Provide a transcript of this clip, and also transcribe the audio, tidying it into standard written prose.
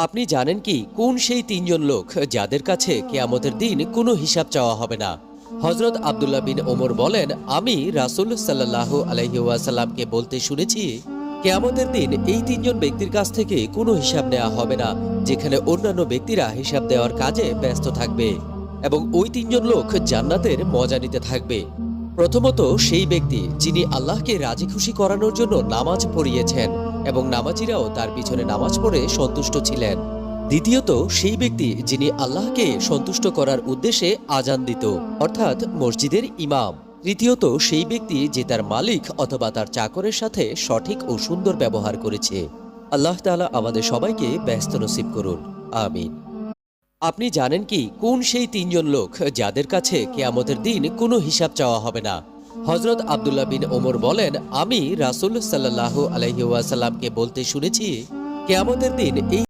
আপনি জানেন কি কোন সেই তিনজন লোক যাদের কাছে কিয়ামতের দিন কোনো হিসাব চাওয়া হবে না? হযরত আব্দুল্লাহ বিন ওমর বলেন, আমি রাসূল সাল্লাল্লাহু আলাইহি ওয়াসাল্লামকে বলতে শুনেছি, কিয়ামতের দিন এই তিনজন ব্যক্তির কাছ থেকে কোনো হিসাব নেওয়া হবে না, যেখানে অন্যান্য ব্যক্তিরা হিসাব দেওয়ার কাজে ব্যস্ত থাকবে এবং ওই তিনজন লোক জান্নাতের মজা নিতে থাকবে। প্রথমত সেই ব্যক্তি যিনি আল্লাহকে রাজি খুশি করানোর জন্য নামাজ পড়িয়েছেন এবং নামাজিরাও তার পিছনে নামাজ পড়ে সন্তুষ্ট ছিলেন। দ্বিতীয়ত সেই ব্যক্তি যিনি আল্লাহকে সন্তুষ্ট করার উদ্দেশ্যে আজান দিত, অর্থাৎ মসজিদের ইমাম। তৃতীয়ত সেই ব্যক্তি যে তার মালিক অথবা তার চাকরের সাথে সঠিক ও সুন্দর ব্যবহার করেছে। আল্লাহ তাআলা আমাদের সবাইকে ব্যস্ত নসিব করুন, আমিন। আপনি জানেন কি কোন সেই তিনজন লোক যাদের কাছে কিয়ামতের দিন কোনো হিসাব চাওয়া হবে না? হযরত আব্দুল্লাহ বিন ওমর বলেন, আমি রাসূল সাল্লাল্লাহু আলাইহি ওয়াসাল্লামকে বলতে শুনেছি, কিয়ামতের দিন এই